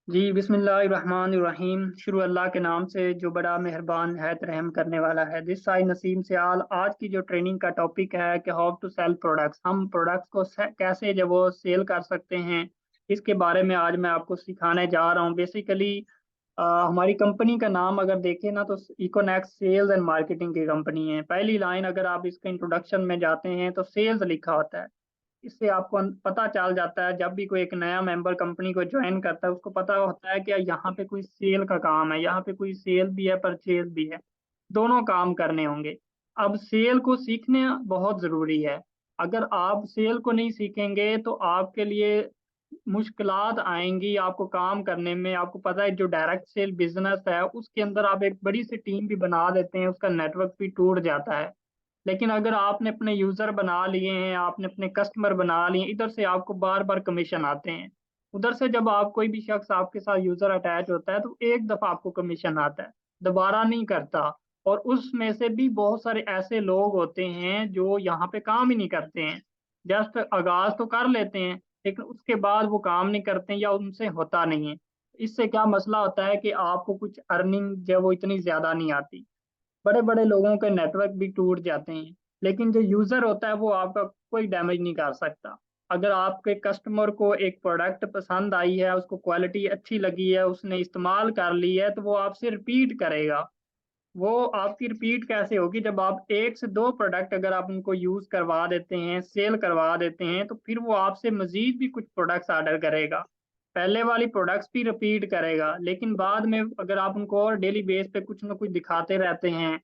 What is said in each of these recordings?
जी बिस्मिल्लाहिर्रहमानिर्रहीम। शुरू अल्लाह के नाम से जो बड़ा मेहरबान है रहम करने वाला है। दिस साई नसीम सियाल। आज की जो ट्रेनिंग का टॉपिक है कि हाउ टू सेल प्रोडक्ट्स, हम प्रोडक्ट्स को कैसे जब वो सेल कर सकते हैं, इसके बारे में आज मैं आपको सिखाने जा रहा हूँ। बेसिकली हमारी कंपनी का नाम अगर देखें ना तो इकोनेक्स सेल्स एंड मार्केटिंग की कंपनी है। पहली लाइन अगर आप इसके इंट्रोडक्शन में जाते हैं तो सेल्स लिखा होता है। इससे आपको पता चल जाता है, जब भी कोई एक नया मेंबर कंपनी को ज्वाइन करता है उसको पता होता है कि यहाँ पे कोई सेल का काम है, यहाँ पे कोई सेल भी है परचेज भी है, दोनों काम करने होंगे। अब सेल को सीखने बहुत जरूरी है। अगर आप सेल को नहीं सीखेंगे तो आपके लिए मुश्किलात आएंगी आपको काम करने में। आपको पता है जो डायरेक्ट सेल बिजनेस है उसके अंदर आप एक बड़ी सी टीम भी बना देते हैं, उसका नेटवर्क भी टूट जाता है। लेकिन अगर आपने अपने यूजर बना लिए हैं, आपने अपने कस्टमर बना लिए, इधर से आपको बार बार कमीशन आते हैं। उधर से जब आप कोई भी शख्स आपके साथ यूजर अटैच होता है तो एक दफा आपको कमीशन आता है, दोबारा नहीं करता। और उसमें से भी बहुत सारे ऐसे लोग होते हैं जो यहाँ पे काम ही नहीं करते हैं। जस्ट आगाज तो कर लेते हैं लेकिन उसके बाद वो काम नहीं करते हैं या उनसे होता नहीं है। इससे क्या मसला होता है कि आपको कुछ अर्निंग जो वो इतनी ज्यादा नहीं आती। बड़े बड़े लोगों के नेटवर्क भी टूट जाते हैं, लेकिन जो यूजर होता है वो आपका कोई डैमेज नहीं कर सकता। अगर आपके कस्टमर को एक प्रोडक्ट पसंद आई है, उसको क्वालिटी अच्छी लगी है, उसने इस्तेमाल कर ली है, तो वो आपसे रिपीट करेगा। वो आपकी रिपीट कैसे होगी? जब आप एक से दो प्रोडक्ट अगर आप उनको यूज करवा देते हैं, सेल करवा देते हैं, तो फिर वो आपसे मजीद भी कुछ प्रोडक्ट्स ऑर्डर करेगा। पहले वाली प्रोडक्ट्स भी रिपीट करेगा, लेकिन बाद में अगर आप उनको और डेली बेस पे कुछ ना कुछ दिखाते रहते हैं,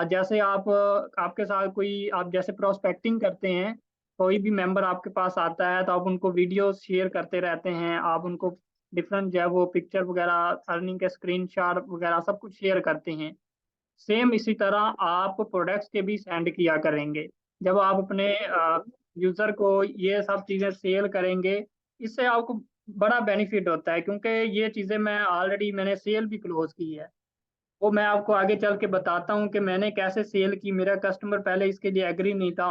जैसे आप आपके साथ कोई आप जैसे प्रोस्पेक्टिंग करते हैं, कोई भी मेंबर आपके पास आता है तो आप उनको वीडियो शेयर करते रहते हैं, आप उनको डिफरेंट जो है वो पिक्चर वगैरह अर्निंग के स्क्रीनशॉट वगैरह सब कुछ शेयर करते हैं। सेम इसी तरह आप प्रोडक्ट्स के भी सेंड किया करेंगे। जब आप अपने यूजर को ये सब चीजें सेल करेंगे, इससे आपको बड़ा बेनिफिट होता है, क्योंकि ये चीजें मैंने सेल भी क्लोज की है। वो मैं आपको आगे चल के बताता हूँ कि मैंने कैसे सेल की। मेरा कस्टमर पहले इसके लिए एग्री नहीं था,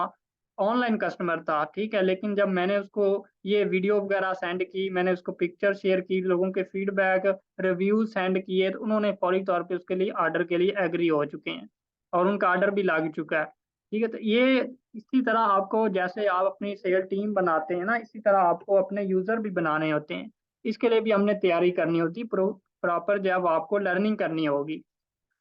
ऑनलाइन कस्टमर था, ठीक है, लेकिन जब मैंने उसको ये वीडियो वगैरह सेंड की, मैंने उसको पिक्चर शेयर की, लोगों के फीडबैक रिव्यू सेंड किए, तो उन्होंने फौरी तौर पे उसके लिए ऑर्डर के लिए एग्री हो चुके हैं और उनका ऑर्डर भी लग चुका है। ठीक है, तो ये इसी तरह आपको, जैसे आप अपनी सेल टीम बनाते हैं ना, इसी तरह आपको अपने यूजर भी बनाने होते हैं। इसके लिए भी हमने तैयारी करनी होती है, प्रॉपर जब आपको लर्निंग करनी होगी।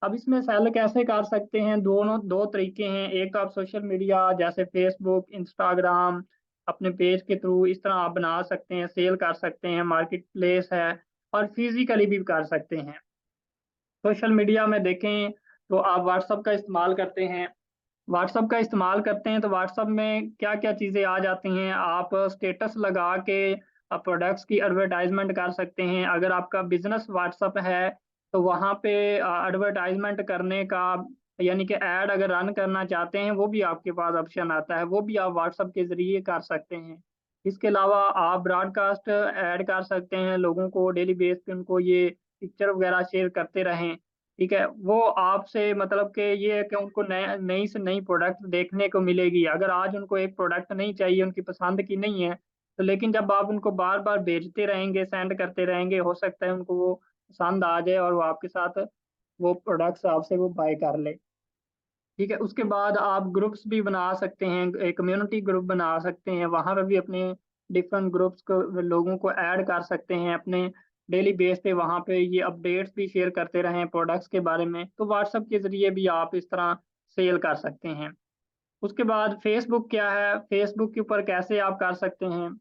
अब इसमें सेल कैसे कर सकते हैं? दोनों दो तरीके हैं। एक तो आप सोशल मीडिया जैसे फेसबुक, इंस्टाग्राम, अपने पेज के थ्रू इस तरह आप बना सकते हैं, सेल कर सकते हैं, मार्केट प्लेस है। और फिजिकली भी कर सकते हैं। सोशल मीडिया में देखें तो आप व्हाट्सअप का इस्तेमाल करते हैं। तो व्हाट्सअप में क्या क्या चीज़ें आ जाती हैं? आप स्टेटस लगा के प्रोडक्ट्स की एडवर्टाइजमेंट कर सकते हैं। अगर आपका बिजनेस व्हाट्सअप है तो वहाँ पे एडवर्टाइजमेंट करने का, यानी कि ऐड अगर रन करना चाहते हैं, वो भी आपके पास ऑप्शन आता है, वो भी आप व्हाट्सअप के जरिए कर सकते हैं। इसके अलावा आप ब्रॉडकास्ट ऐड कर सकते हैं, लोगों को डेली बेस पे उनको ये पिक्चर वगैरह शेयर करते रहें। ठीक है, वो आपसे मतलब कि ये है कि उनको नए नई से नई प्रोडक्ट देखने को मिलेगी। अगर आज उनको एक प्रोडक्ट नहीं चाहिए, उनकी पसंद की नहीं है, तो लेकिन जब आप उनको बार बार भेजते रहेंगे, सेंड करते रहेंगे, हो सकता है उनको वो पसंद आ जाए और वो आपके साथ वो प्रोडक्ट्स आपसे वो बाय कर ले। ठीक है, उसके बाद आप ग्रुप्स भी बना सकते हैं, एक कम्युनिटी ग्रुप बना सकते हैं, वहां पर भी अपने डिफरेंट ग्रुप्स को, लोगों को ऐड कर सकते हैं अपने डेली बेस पे। वहां पे ये अपडेट्स भी शेयर करते रहें प्रोडक्ट्स के बारे में, तो व्हाट्सएप के जरिए भी आप इस तरह सेल कर सकते हैं। उसके बाद फेसबुक क्या है, फेसबुक के ऊपर कैसे आप कर सकते हैं,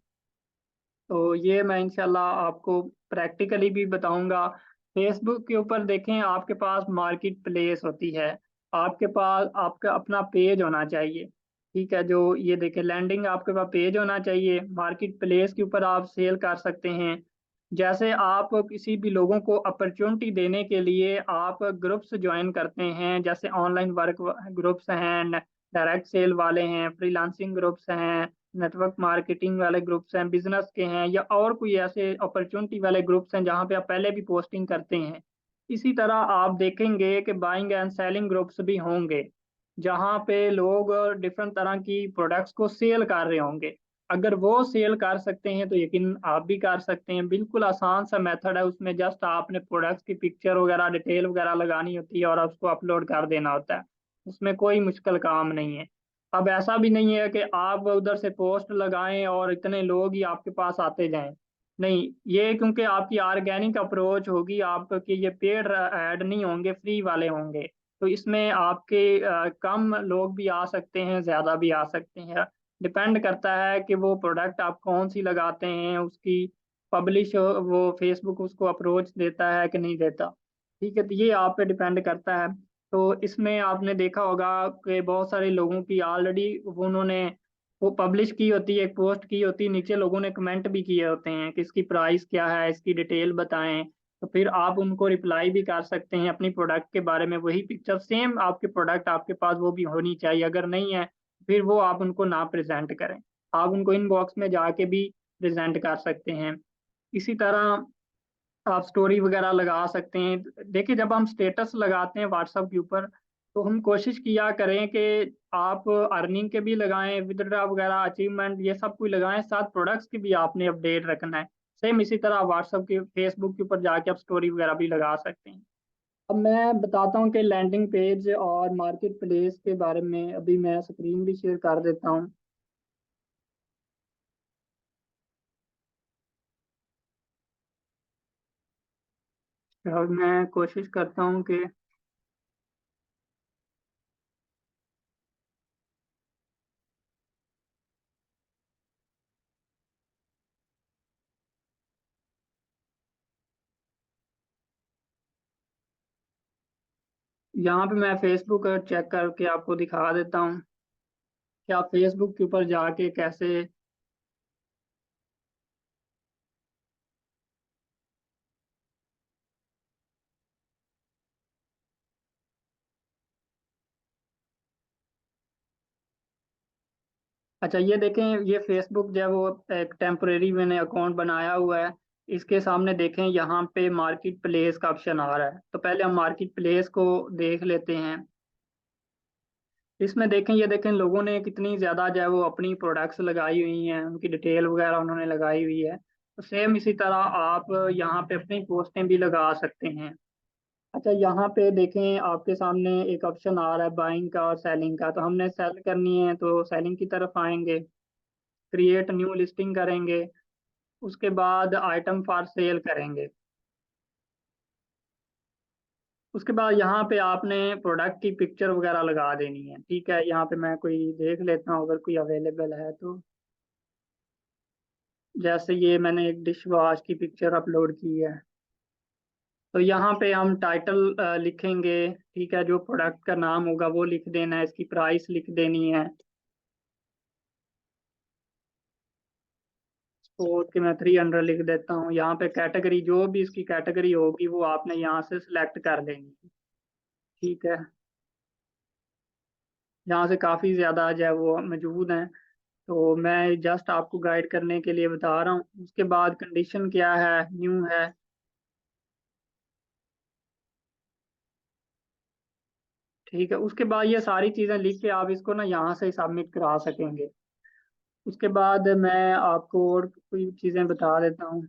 तो ये मैं इंशाल्लाह आपको प्रैक्टिकली भी बताऊंगा। फेसबुक के ऊपर देखें, आपके पास मार्केट प्लेस होती है, आपके पास आपका अपना पेज होना चाहिए। ठीक है, जो ये देखें लैंडिंग, आपके पास पेज होना चाहिए। मार्केट प्लेस के ऊपर आप सेल कर सकते हैं। जैसे आप किसी भी लोगों को अपॉर्चुनिटी देने के लिए आप ग्रुप्स ज्वाइन करते हैं, जैसे ऑनलाइन वर्क ग्रुप्स हैं, डायरेक्ट सेल वाले हैं, फ्रीलांसिंग ग्रुप्स हैं, नेटवर्क मार्केटिंग वाले ग्रुप्स हैं, बिजनेस के हैं, या और कोई ऐसे अपॉर्चुनिटी वाले ग्रुप्स हैं जहाँ पे आप पहले भी पोस्टिंग करते हैं। इसी तरह आप देखेंगे कि बाइंग एंड सेलिंग ग्रुप्स भी होंगे, जहाँ पे लोग डिफरेंट तरह की प्रोडक्ट्स को सेल कर रहे होंगे। अगर वो सेल कर सकते हैं तो यकीन आप भी कर सकते हैं। बिल्कुल आसान सा मेथड है, उसमें जस्ट आपने प्रोडक्ट्स की पिक्चर वगैरह डिटेल वगैरह लगानी होती है और उसको अपलोड कर देना होता है। उसमें कोई मुश्किल काम नहीं है। अब ऐसा भी नहीं है कि आप उधर से पोस्ट लगाएं और इतने लोग ही आपके पास आते जाएं। नहीं, ये क्योंकि आपकी ऑर्गेनिक अप्रोच होगी, आपके ये पेड ऐड नहीं होंगे, फ्री वाले होंगे। तो इसमें आपके कम लोग भी आ सकते हैं, ज़्यादा भी आ सकते हैं। डिपेंड करता है कि वो प्रोडक्ट आप कौन सी लगाते हैं, उसकी पब्लिश वो फेसबुक उसको अप्रोच देता है कि नहीं देता। ठीक है, तो ये आप पे डिपेंड करता है। तो इसमें आपने देखा होगा कि बहुत सारे लोगों की ऑलरेडी उन्होंने वो पब्लिश की होती है, एक पोस्ट की होती है, नीचे लोगों ने कमेंट भी किए होते हैं कि इसकी प्राइस क्या है, इसकी डिटेल बताएं। तो फिर आप उनको रिप्लाई भी कर सकते हैं अपनी प्रोडक्ट के बारे में, वही पिक्चर सेम आपके प्रोडक्ट आपके पास वो भी होनी चाहिए। अगर नहीं है फिर वो आप उनको ना प्रेजेंट करें, आप उनको इनबॉक्स में जाके भी प्रेजेंट कर सकते हैं। इसी तरह आप स्टोरी वगैरह लगा सकते हैं। देखिए, जब हम स्टेटस लगाते हैं व्हाट्सएप के ऊपर, तो हम कोशिश किया करें कि आप अर्निंग के भी लगाएं, विदड्रॉ वगैरह, अचीवमेंट, ये सब कुछ लगाएं, साथ प्रोडक्ट्स की भी आपने अपडेट रखना है। सेम इसी तरह व्हाट्सएप के फेसबुक के ऊपर जाके आप स्टोरी वगैरह भी लगा सकते हैं। अब मैं बताता हूँ कि लैंडिंग पेज और मार्केट प्लेस के बारे में। अभी मैं स्क्रीन भी शेयर कर देता हूँ। और मैं कोशिश करता हूँ कि यहाँ पे मैं फेसबुक चेक करके आपको दिखा देता हूँ कि आप फेसबुक के ऊपर जाके कैसे। अच्छा, ये देखें, ये फेसबुक जो है वो एक टेम्परेरी मैंने अकाउंट बनाया हुआ है। इसके सामने देखें, यहाँ पे मार्केट प्लेस का ऑप्शन आ रहा है। तो पहले हम मार्केट प्लेस को देख लेते हैं। इसमें देखें, ये देखें लोगों ने कितनी ज़्यादा जो है वो अपनी प्रोडक्ट्स लगाई हुई हैं, उनकी डिटेल वगैरह उन्होंने लगाई हुई है। तो सेम इसी तरह आप यहाँ पे अपनी पोस्टें भी लगा सकते हैं। अच्छा, यहाँ पे देखें आपके सामने एक ऑप्शन आ रहा है बाइंग का और सेलिंग का। तो हमने सेल करनी है तो सेलिंग की तरफ आएंगे, क्रिएट न्यू लिस्टिंग करेंगे, उसके बाद आइटम फॉर सेल करेंगे। उसके बाद यहाँ पे आपने प्रोडक्ट की पिक्चर वगैरह लगा देनी है। ठीक है, यहाँ पे मैं कोई देख लेता हूँ अगर कोई अवेलेबल है तो। जैसे ये मैंने एक डिश वॉश की पिक्चर अपलोड की है। तो यहाँ पे हम टाइटल लिखेंगे। ठीक है, जो प्रोडक्ट का नाम होगा वो लिख देना है, इसकी प्राइस लिख देनी है। और कि मैं 300 लिख देता हूँ। यहाँ पे कैटेगरी, जो भी इसकी कैटेगरी होगी वो आपने यहाँ से सिलेक्ट कर लेनी है। ठीक है, यहाँ से काफ़ी ज़्यादा जो है वो मौजूद हैं। तो मैं जस्ट आपको गाइड करने के लिए बता रहा हूँ। उसके बाद कंडीशन क्या है, न्यू है। ठीक है, उसके बाद ये सारी चीज़ें लिख के आप इसको ना यहाँ से सबमिट करा सकेंगे। उसके बाद मैं आपको और कोई चीज़ें बता देता हूँ।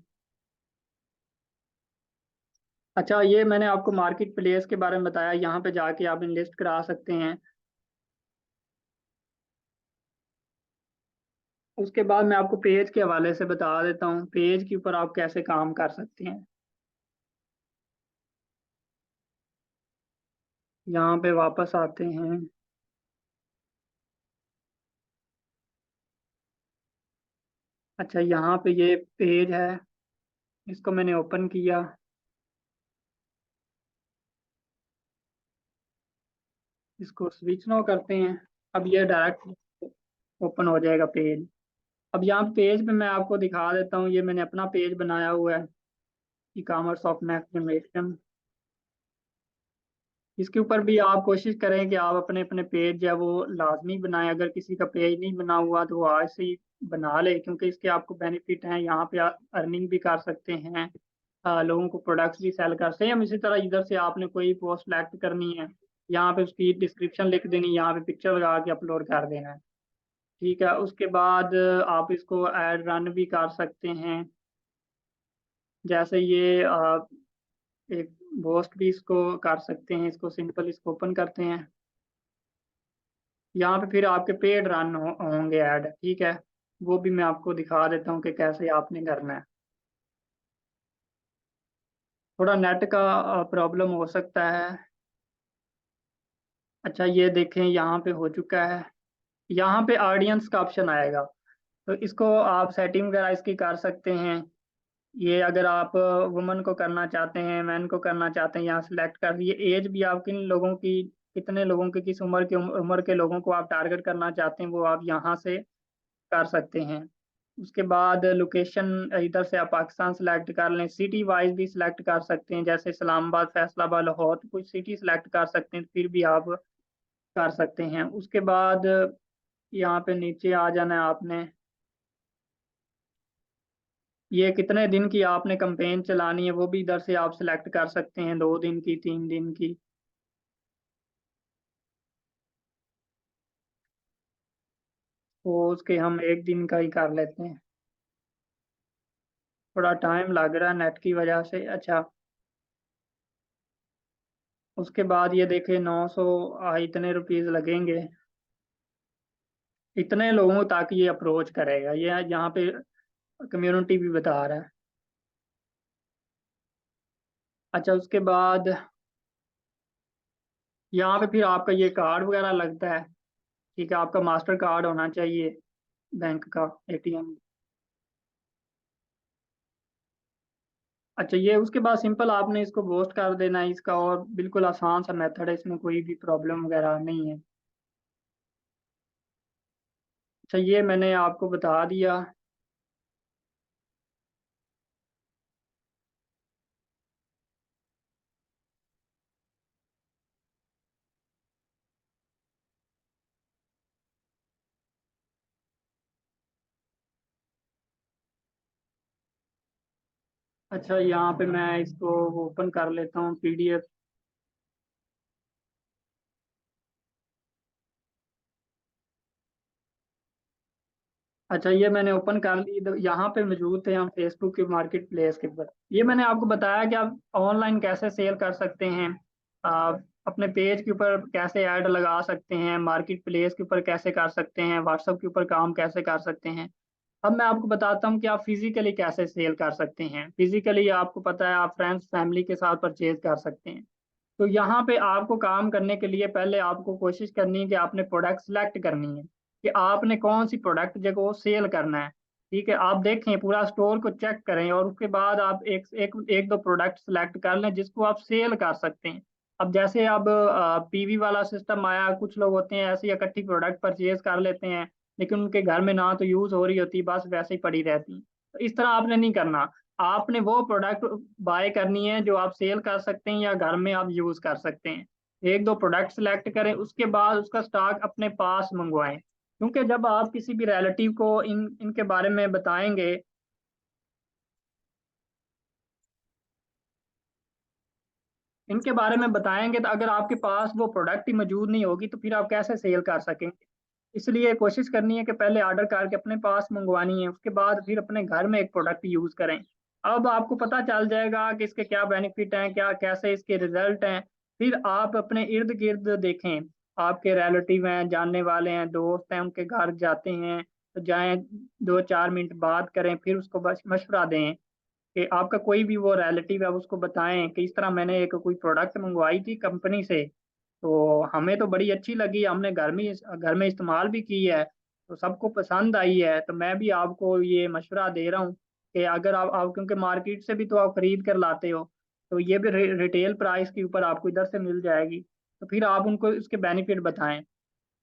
अच्छा, ये मैंने आपको मार्केट प्लेस के बारे में बताया, यहाँ पे जाके आप लिस्ट करा सकते हैं। उसके बाद मैं आपको पेज के हवाले से बता देता हूँ, पेज के ऊपर आप कैसे काम कर सकते हैं। यहाँ पे वापस आते हैं। अच्छा, यहाँ पे ये पेज है, इसको मैंने ओपन किया। इसको स्विच नो करते हैं। अब ये डायरेक्ट ओपन हो जाएगा पेज। अब यहाँ पेज पे मैं आपको दिखा देता हूँ, ये मैंने अपना पेज बनाया हुआ है, e commerce of next generation. इसके ऊपर भी आप कोशिश करें कि आप अपने अपने पेज जो है वो लाजमी बनाएं। अगर किसी का पेज नहीं बना हुआ तो वो आज से ही बना ले, क्योंकि इसके आपको बेनिफिट हैं। यहाँ पे आप अर्निंग भी कर सकते हैं, लोगों को प्रोडक्ट्स भी सेल कर सकते हैं। हम इसी तरह इधर से आपने कोई पोस्ट सेलेक्ट करनी है, यहाँ पे उसकी डिस्क्रिप्शन लिख देनी, यहाँ पे पिक्चर लगा के अपलोड कर देना है। ठीक है, उसके बाद आप इसको ऐड रन भी कर सकते हैं। जैसे ये एक पोस्ट भी इसको कर सकते हैं, इसको सिंपल इसको ओपन करते हैं। यहाँ पे फिर आपके पेड रन होंगे ऐड, ठीक है। वो भी मैं आपको दिखा देता हूँ कि कैसे आपने करना है। थोड़ा नेट का प्रॉब्लम हो सकता है। अच्छा ये देखें, यहाँ पे हो चुका है। यहाँ पे ऑडियंस का ऑप्शन आएगा, तो इसको आप सेटिंग वगैरह इसकी कर सकते हैं। ये अगर आप वुमन को करना चाहते हैं, मैन को करना चाहते हैं, यहाँ सिलेक्ट कर दिए। एज भी आप किन लोगों की, कितने लोगों की, किस उम्र के उम्र के लोगों को आप टारगेट करना चाहते हैं, वो आप यहाँ से कर सकते हैं। उसके बाद लोकेशन, इधर से आप पाकिस्तान सेलेक्ट कर लें। सिटी वाइज भी सिलेक्ट कर सकते हैं, जैसे इस्लामाबाद, फैसलाबाद, लाहौर, तो कुछ सिटी सिलेक्ट कर सकते हैं, फिर भी आप कर सकते हैं। उसके बाद यहाँ पे नीचे आ जाना है आपने। ये कितने दिन की आपने कैंपेन चलानी है वो भी इधर से आप सिलेक्ट कर सकते हैं, 2 दिन की, 3 दिन की। वो उसके हम 1 दिन का ही कर लेते हैं, थोड़ा टाइम लग रहा है नेट की वजह से। अच्छा, उसके बाद ये देखें 900 इतने रुपीज लगेंगे इतने लोगों तक ये अप्रोच करेगा। ये यहाँ पे कम्युनिटी भी बता रहा है। अच्छा, उसके बाद यहाँ पे फिर आपका ये कार्ड वगैरह लगता है, ठीक है। आपका मास्टर कार्ड होना चाहिए, बैंक का, एटीएम। अच्छा, ये उसके बाद सिंपल आपने इसको पोस्ट कर देना है इसका, और बिल्कुल आसान सा मेथड है, इसमें कोई भी प्रॉब्लम वगैरह नहीं है। अच्छा, ये मैंने आपको बता दिया। अच्छा, यहाँ पे मैं इसको ओपन कर लेता हूँ पीडीएफ। अच्छा, ये मैंने ओपन कर ली। तो यहाँ पे मौजूद थे हम फेसबुक के मार्केट प्लेस के ऊपर। ये मैंने आपको बताया कि आप ऑनलाइन कैसे सेल कर सकते हैं, अपने पेज के ऊपर कैसे ऐड लगा सकते हैं, मार्केट प्लेस के ऊपर कैसे कर सकते हैं, व्हाट्सएप के ऊपर काम कैसे कर सकते हैं। अब मैं आपको बताता हूँ कि आप फिजिकली कैसे सेल कर सकते हैं। फिजिकली आपको पता है, आप फ्रेंड्स फैमिली के साथ परचेज कर सकते हैं। तो यहाँ पे आपको काम करने के लिए पहले आपको कोशिश करनी है कि आपने प्रोडक्ट सेलेक्ट करनी है कि आपने कौन सी प्रोडक्ट जो सेल करना है। ठीक है, आप देखें पूरा स्टोर को चेक करें, और उसके बाद आप एक दो प्रोडक्ट सेलेक्ट कर लें जिसको आप सेल कर सकते हैं। अब जैसे अब पीवी वाला सिस्टम आया, कुछ लोग होते हैं ऐसे इकट्ठी प्रोडक्ट परचेज कर लेते हैं, लेकिन उनके घर में ना तो यूज हो रही होती, बस वैसे ही पड़ी रहती। तो इस तरह आपने नहीं करना। आपने वो प्रोडक्ट बाय करनी है जो आप सेल कर सकते हैं या घर में आप यूज कर सकते हैं। एक दो प्रोडक्ट सेलेक्ट करें, उसके बाद उसका स्टॉक अपने पास मंगवाएं, क्योंकि जब आप किसी भी रिलेटिव को इनके बारे में बताएंगे, तो अगर आपके पास वो प्रोडक्ट ही मौजूद नहीं होगी तो फिर आप कैसे सेल कर सकेंगे। इसलिए कोशिश करनी है कि पहले ऑर्डर करके अपने पास मंगवानी है, उसके बाद फिर अपने घर में एक प्रोडक्ट यूज करें। अब आपको पता चल जाएगा कि इसके क्या बेनिफिट हैं, क्या कैसे इसके रिजल्ट हैं। फिर आप अपने इर्द गिर्द देखें, आपके रिलेटिव हैं, जानने वाले हैं, दोस्त हैं, उनके घर जाते हैं तो जाएं, 2-4 मिनट बात करें, फिर उसको बस मशवरा दें कि आपका कोई भी वो रिलेटिव है उसको बताएं कि इस तरह मैंने एक कोई प्रोडक्ट मंगवाई थी कंपनी से, तो हमें तो बड़ी अच्छी लगी, हमने घर में इस्तेमाल भी की है, तो सबको पसंद आई है। तो मैं भी आपको ये मशवरा दे रहा हूँ कि अगर आप क्योंकि मार्केट से भी तो आप खरीद कर लाते हो, तो ये भी रिटेल प्राइस के ऊपर आपको इधर से मिल जाएगी। तो फिर आप उनको इसके बेनिफिट बताएं।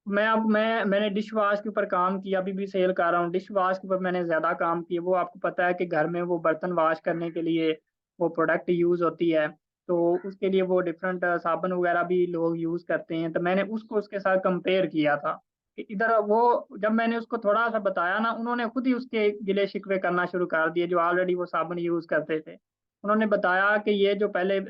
मैंने डिश वॉश के ऊपर काम किया, अभी भी सेल कर रहा हूँ। डिश वॉश के ऊपर मैंने ज़्यादा काम किया। वो आपको पता है कि घर में वो बर्तन वॉश करने के लिए वो प्रोडक्ट यूज़ होती है, तो उसके लिए वो डिफरेंट साबुन वगैरह भी लोग यूज़ करते हैं। तो मैंने उसको उसके साथ कंपेयर किया था कि इधर वो, जब मैंने उसको थोड़ा सा बताया ना, उन्होंने खुद ही उसके गिले शिकवे करना शुरू कर दिए, जो ऑलरेडी वो साबुन यूज़ करते थे। उन्होंने बताया कि ये जो पहले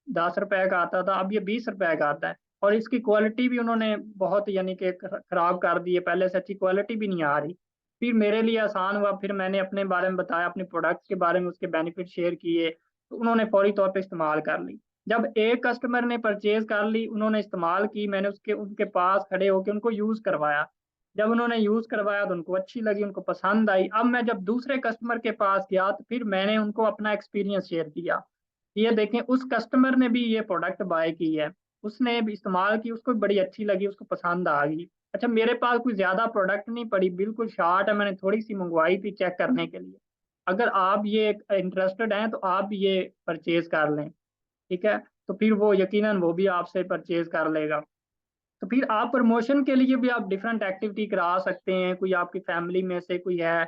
10 रुपए का आता था, अब ये 20 रुपए का आता है। और इसकी क्वालिटी भी उन्होंने बहुत यानी कि खराब कर दी है, पहले से अच्छी क्वालिटी भी नहीं आ रही। फिर मेरे लिए आसान हुआ, फिर मैंने अपने बारे में बताया, अपने प्रोडक्ट के बारे में, उसके बेनिफिट शेयर किए, तो उन्होंने फौरी तौर पे इस्तेमाल कर ली। जब एक कस्टमर ने परचेज कर ली, उन्होंने इस्तेमाल की, मैंने उसके उनके पास खड़े होकर उनको यूज करवाया। जब उन्होंने यूज करवाया तो उनको अच्छी लगी, उनको पसंद आई। अब मैं जब दूसरे कस्टमर के पास गया तो फिर मैंने उनको अपना एक्सपीरियंस शेयर किया। ये देखें, उस कस्टमर ने भी ये प्रोडक्ट बाय की है, उसने भी इस्तेमाल की, उसको बड़ी अच्छी लगी, उसको पसंद आ गई। अच्छा, मेरे पास कोई ज्यादा प्रोडक्ट नहीं पड़ी, बिल्कुल शॉर्ट है, मैंने थोड़ी सी मंगवाई थी चेक करने के लिए। अगर आप ये इंटरेस्टेड हैं तो आप भी ये परचेज कर लें, ठीक है। तो फिर वो यकीनन वो भी आपसे परचेज कर लेगा। तो फिर आप प्रमोशन के लिए भी आप डिफरेंट एक्टिविटी करा सकते हैं। कोई आपकी फैमिली में से कोई है,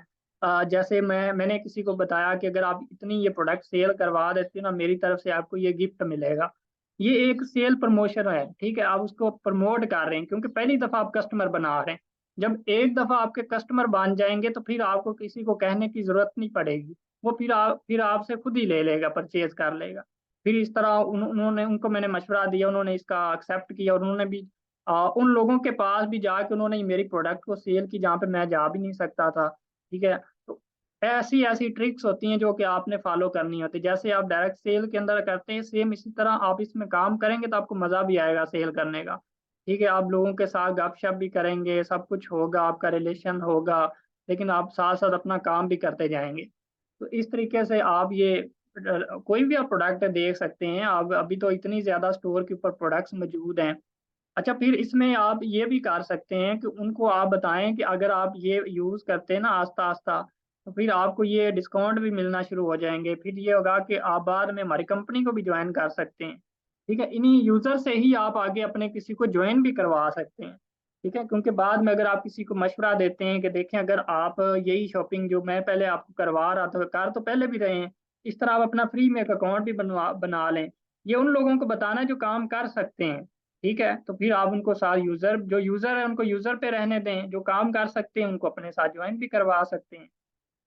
जैसे मैंने किसी को बताया कि अगर आप इतनी ये प्रोडक्ट सेल करवा देते हो ना, मेरी तरफ से आपको ये गिफ्ट मिलेगा। ये एक सेल प्रमोशन है, ठीक है। आप उसको प्रमोट कर रहे हैं क्योंकि पहली दफा आप कस्टमर बना रहे हैं। जब एक दफा आपके कस्टमर बन जाएंगे तो फिर आपको किसी को कहने की जरूरत नहीं पड़ेगी। वो फिर आपसे खुद ही ले लेगा, परचेज कर लेगा। फिर इस तरह उन्होंने उनको मैंने मशवरा दिया, उन्होंने इसका एक्सेप्ट किया, और उन्होंने भी उन लोगों के पास भी जाके उन्होंने मेरी प्रोडक्ट को सेल की जहाँ पे मैं जा भी नहीं सकता था, ठीक है। तो ऐसी ऐसी ट्रिक्स होती हैं जो कि आपने फॉलो करनी होती है। जैसे आप डायरेक्ट सेल के अंदर करते हैं, सेम इसी तरह आप इसमें काम करेंगे तो आपको मजा भी आएगा सेल करने का, ठीक है। आप लोगों के साथ गपशप भी करेंगे, सब कुछ होगा, आपका रिलेशन होगा, लेकिन आप साथ साथ अपना काम भी करते जाएंगे। तो इस तरीके से आप ये कोई भी आप प्रोडक्ट देख सकते हैं। आप अभी तो इतनी ज्यादा स्टोर के ऊपर प्रोडक्ट्स मौजूद हैं। अच्छा, फिर इसमें आप ये भी कर सकते हैं कि उनको आप बताएं कि अगर आप ये यूज करते हैं ना आस्ता आस्ता, तो फिर आपको ये डिस्काउंट भी मिलना शुरू हो जाएंगे। फिर ये होगा कि आप बाद में हमारी कंपनी को भी ज्वाइन कर सकते हैं, ठीक है। इन्हीं यूजर से ही आप आगे अपने किसी को ज्वाइन भी करवा सकते हैं, ठीक है। क्योंकि बाद में अगर आप किसी को मशवरा देते हैं कि देखें, अगर आप यही शॉपिंग जो मैं पहले आपको करवा रहा था, कार तो पहले भी रहे हैं, इस तरह आप अपना फ्री में एक अकाउंट भी बना लें। ये उन लोगों को बताना है जो काम कर सकते हैं, ठीक है। तो फिर आप उनको साथ जो यूजर है उनको यूजर पे रहने दें, जो काम कर सकते हैं उनको अपने साथ ज्वाइन भी करवा सकते हैं,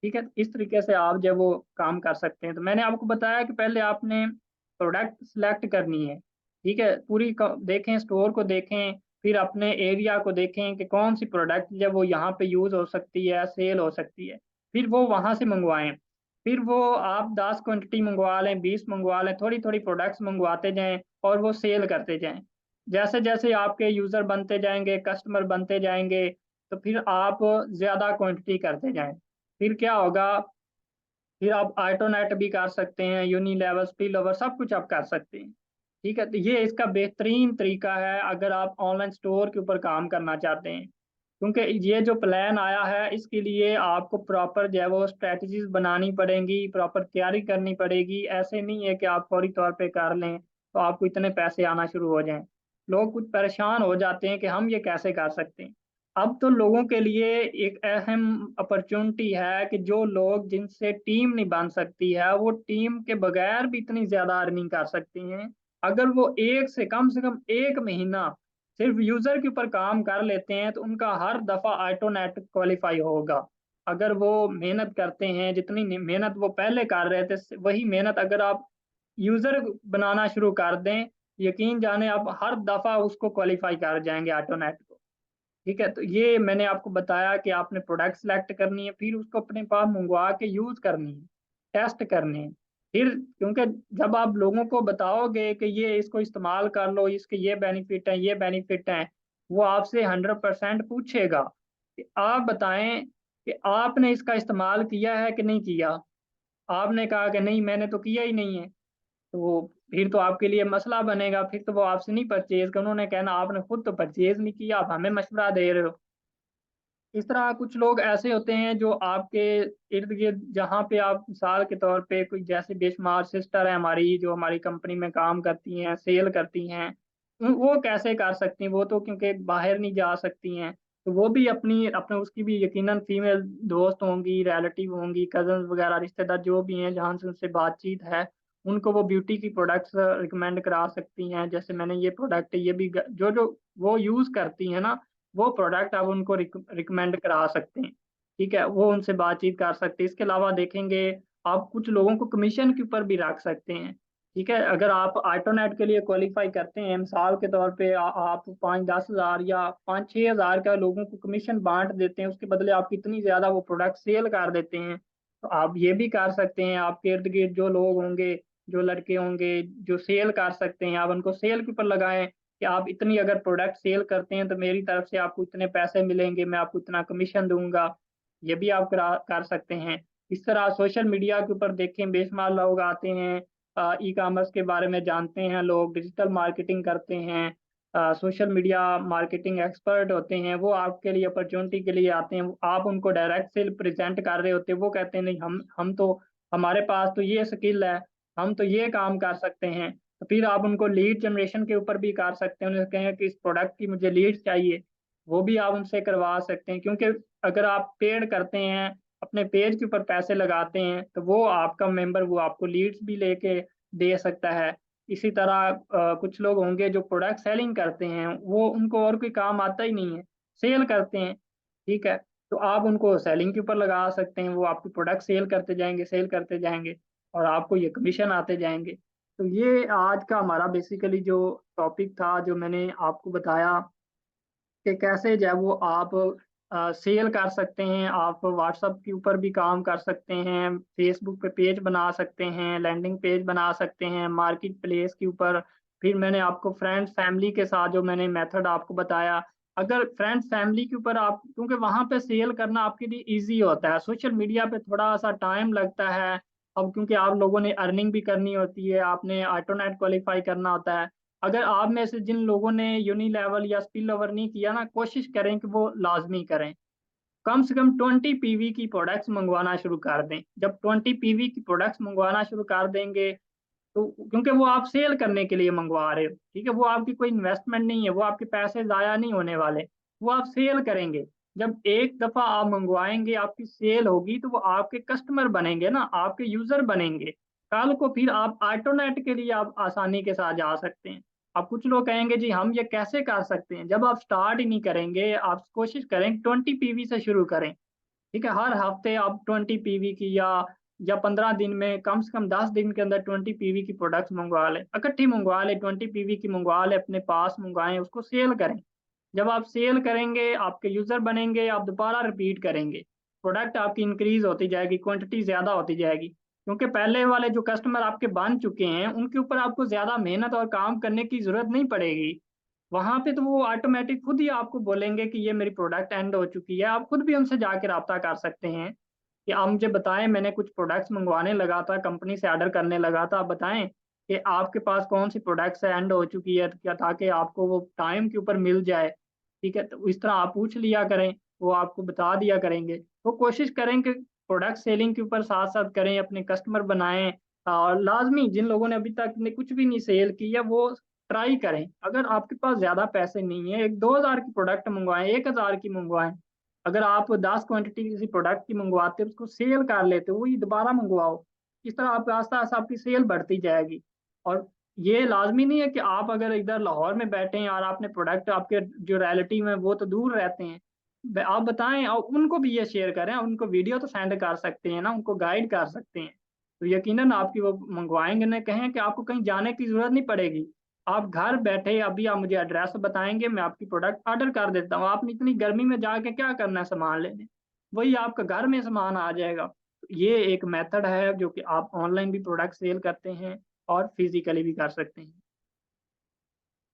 ठीक है। इस तरीके से आप जब वो काम कर सकते हैं। तो मैंने आपको बताया कि पहले आपने प्रोडक्ट सिलेक्ट करनी है, ठीक है। देखें, स्टोर को देखें, फिर अपने एरिया को देखें कि कौन सी प्रोडक्ट जब वो यहाँ पे यूज हो सकती है, सेल हो सकती है, फिर वो वहां से मंगवाएं। फिर वो आप 10 क्वांटिटी मंगवा लें, 20 मंगवा लें, थोड़ी थोड़ी प्रोडक्ट्स मंगवाते जाएं और वो सेल करते जाएं। जैसे जैसे आपके यूजर बनते जाएंगे, कस्टमर बनते जाएंगे, तो फिर आप ज्यादा क्वांटिटी करते जाएं। फिर क्या होगा, फिर आप ऑटोनेट भी कर सकते हैं, यूनिलेवल, स्पिल ओवर, सब कुछ आप कर सकते हैं, ठीक है। तो ये इसका बेहतरीन तरीका है अगर आप ऑनलाइन स्टोर के ऊपर काम करना चाहते हैं। क्योंकि ये जो प्लान आया है इसके लिए आपको प्रॉपर जो है वो स्ट्रेटजीज बनानी पड़ेंगी, प्रॉपर तैयारी करनी पड़ेगी। ऐसे नहीं है कि आप फौरी तौर पे कर लें तो आपको इतने पैसे आना शुरू हो जाएं। लोग कुछ परेशान हो जाते हैं कि हम ये कैसे कर सकते हैं। अब तो लोगों के लिए एक अहम अपॉर्चुनिटी है कि जो लोग जिनसे टीम नहीं बन सकती है, वो टीम के बगैर भी इतनी ज्यादा अर्निंग कर सकती हैं। अगर वो एक से कम एक महीना सिर्फ यूजर के ऊपर काम कर लेते हैं तो उनका हर दफा ऑटोनेट क्वालिफाई होगा। अगर वो मेहनत करते हैं, जितनी मेहनत वो पहले कर रहे थे, वही मेहनत अगर आप यूजर बनाना शुरू कर दें, यकीन जाने आप हर दफा उसको क्वालिफाई कर जाएंगे ऑटोनेट को, ठीक है। तो ये मैंने आपको बताया कि आपने प्रोडक्ट सेलेक्ट करनी है, फिर उसको अपने पास मंगवा के यूज करनी है, टेस्ट करने हैं। फिर क्योंकि जब आप लोगों को बताओगे कि ये इसको इस्तेमाल कर लो, इसके ये बेनिफिट हैं, ये बेनिफिट हैं, वो आपसे 100% पूछेगा कि आप बताएं कि आपने इसका इस्तेमाल किया है कि नहीं किया। आपने कहा कि नहीं, मैंने तो किया ही नहीं है, तो फिर तो आपके लिए मसला बनेगा। फिर तो वो आपसे नहीं परचेज कर, उन्होंने कहना आपने खुद तो परचेज नहीं किया, आप हमें मशवरा दे रहे हो। इस तरह कुछ लोग ऐसे होते हैं जो आपके इर्द गिर्द, जहाँ पे आप मिसाल के तौर पे कोई, जैसे बेशुमार सिस्टर है हमारी जो हमारी कंपनी में काम करती हैं, सेल करती हैं, वो कैसे कर सकती हैं? वो तो क्योंकि बाहर नहीं जा सकती हैं, तो वो भी अपनी अपने उसकी भी यकीनन फीमेल दोस्त होंगी, रिलेटिव होंगी, कजन वगैरह, रिश्तेदार जो भी हैं जहाँ से उनसे बातचीत है, उनको वो ब्यूटी की प्रोडक्ट्स रिकमेंड करा सकती हैं। जैसे मैंने ये प्रोडक्ट, ये भी जो जो वो यूज़ करती हैं ना, वो प्रोडक्ट आप उनको रिकमेंड करा सकते हैं, ठीक है। वो उनसे बातचीत कर सकते हैं। इसके अलावा देखेंगे, आप कुछ लोगों को कमीशन के ऊपर भी रख सकते हैं, ठीक है। अगर आप ऑटोनेट के लिए क्वालिफाई करते हैं, मिसाल के तौर पे आप 5-10 हज़ार या 5-6 हज़ार का लोगों को कमीशन बांट देते हैं, उसके बदले आप कितनी ज़्यादा वो प्रोडक्ट सेल कर देते हैं। तो आप ये भी कर सकते हैं, आपके इर्द गिर्द जो लोग होंगे, जो लड़के होंगे जो सेल कर सकते हैं, आप उनको सेल के ऊपर लगाएं कि आप इतनी अगर प्रोडक्ट सेल करते हैं तो मेरी तरफ से आपको इतने पैसे मिलेंगे, मैं आपको इतना कमीशन दूंगा। ये भी आप कर सकते हैं। इस तरह सोशल मीडिया के ऊपर देखें, बेशुमार लोग आते हैं, ई कॉमर्स के बारे में जानते हैं, लोग डिजिटल मार्केटिंग करते हैं, सोशल मीडिया मार्केटिंग एक्सपर्ट होते हैं, वो आपके लिए अपॉर्चुनिटी के लिए आते हैं। आप उनको डायरेक्ट सेल प्रेजेंट कर रहे होते हैं, वो कहते हैं नहीं, हम तो, हमारे पास तो ये स्किल है, हम तो ये काम कर सकते हैं। तो फिर आप उनको लीड जनरेशन के ऊपर भी कर सकते हैं, उन्हें कहें कि इस प्रोडक्ट की मुझे लीड चाहिए, वो भी आप उनसे करवा सकते हैं। क्योंकि अगर आप पेड करते हैं, अपने पेज के ऊपर पैसे लगाते हैं, तो वो आपका मेंबर वो आपको लीड्स भी लेके दे सकता है। इसी तरह कुछ लोग होंगे जो प्रोडक्ट सेलिंग करते हैं, वो उनको और कोई काम आता ही नहीं है, सेल करते हैं। ठीक है। तो आप उनको सेलिंग के ऊपर लगा सकते हैं, वो आपके प्रोडक्ट सेल करते जाएंगे, सेल करते जाएंगे, और आपको ये कमीशन आते जाएंगे। तो ये आज का हमारा बेसिकली जो टॉपिक था, जो मैंने आपको बताया कि कैसे जो है वो आप सेल कर सकते हैं। आप व्हाट्सएप के ऊपर भी काम कर सकते हैं, फेसबुक पे पेज बना सकते हैं, लैंडिंग पेज बना सकते हैं, मार्केट प्लेस के ऊपर। फिर मैंने आपको फ्रेंड्स फैमिली के साथ जो मैंने मेथड आपको बताया, अगर फ्रेंड्स फैमिली के ऊपर आप, क्योंकि वहां पे सेल करना आपके लिए इजी होता है, सोशल मीडिया पे थोड़ा सा टाइम लगता है। अब क्योंकि आप लोगों ने अर्निंग भी करनी होती है, आपने ऑटोनेट क्वालिफाई करना होता है। अगर आप में से जिन लोगों ने यूनी लेवल या स्पिल ओवर नहीं किया ना, कोशिश करें कि वो लाजमी करें। कम से कम 20 PV की प्रोडक्ट्स मंगवाना शुरू कर दें। जब 20 PV की प्रोडक्ट्स मंगवाना शुरू कर देंगे, तो क्योंकि वो आप सेल करने के लिए मंगवा रहे हो, ठीक है, वो आपकी कोई इन्वेस्टमेंट नहीं है, वो आपके पैसे जाया नहीं होने वाले, वो आप सेल करेंगे। जब एक दफा आप मंगवाएंगे, आपकी सेल होगी, तो वो आपके कस्टमर बनेंगे ना, आपके यूजर बनेंगे। कल को फिर आप ऑटोनेट के लिए आप आसानी के साथ जा सकते हैं। अब कुछ लोग कहेंगे जी हम ये कैसे कर सकते हैं, जब आप स्टार्ट ही नहीं करेंगे, आप कोशिश करें 20 PV से शुरू करें। ठीक है, हर हफ्ते आप 20 PV की, या 15 दिन में, कम से कम 10 दिन के अंदर 20 PV की प्रोडक्ट्स मंगवा लें, इकट्ठी मंगवा लें, 20 PV की मंगवा लें, अपने पास मंगवाएं, उसको सेल करें। जब आप सेल करेंगे, आपके यूजर बनेंगे, आप दोबारा रिपीट करेंगे, प्रोडक्ट आपकी इंक्रीज होती जाएगी, क्वांटिटी ज्यादा होती जाएगी। क्योंकि पहले वाले जो कस्टमर आपके बन चुके हैं, उनके ऊपर आपको ज्यादा मेहनत और काम करने की जरूरत नहीं पड़ेगी। वहां पे तो वो ऑटोमेटिक खुद ही आपको बोलेंगे कि ये मेरी प्रोडक्ट एंड हो चुकी है। आप खुद भी उनसे जाके रब्ता कर सकते हैं कि आप मुझे बताएं, मैंने कुछ प्रोडक्ट्स मंगवाने लगा था, कंपनी से ऑर्डर करने लगा था, आप बताएं कि आपके पास कौन सी प्रोडक्ट्स एंड हो चुकी है, क्या, ताकि आपको वो टाइम के ऊपर मिल जाए। ठीक है, तो इस तरह आप पूछ लिया करें, वो आपको बता दिया करेंगे। तो कोशिश करें कि प्रोडक्ट सेलिंग के ऊपर साथ साथ करें, अपने कस्टमर बनाएं। और लाजमी जिन लोगों ने अभी तक ने कुछ भी नहीं सेल की है, वो ट्राई करें। अगर आपके पास ज्यादा पैसे नहीं है, 1-2 हज़ार की प्रोडक्ट मंगवाएं, 1 हज़ार की मंगवाएं। अगर आप 10 क्वांटिटी किसी प्रोडक्ट की मंगवाते हो, उसको सेल कर लेते हो, वही दोबारा मंगवाओ। इस तरह आप आस्ता आस्ता आपकी सेल बढ़ती जाएगी। और ये लाजमी नहीं है कि आप अगर इधर लाहौर में बैठे हैं और आपने प्रोडक्ट, आपके जो रिलेटिव में वो तो दूर रहते हैं, आप बताएं और उनको भी ये शेयर करें, उनको वीडियो तो सेंड कर सकते हैं ना, उनको गाइड कर सकते हैं। तो यकीनन आपकी वो मंगवाएंगे ना, कहें कि आपको कहीं जाने की जरूरत नहीं पड़ेगी। आप घर बैठे अभी आप मुझे एड्रेस बताएंगे, मैं आपकी प्रोडक्ट ऑर्डर कर देता हूँ। आपने इतनी गर्मी में जाके क्या करना है सामान लेने, वही आपका घर में सामान आ जाएगा। ये एक मेथड है जो कि आप ऑनलाइन भी प्रोडक्ट सेल करते हैं और फिजिकली भी कर सकते हैं।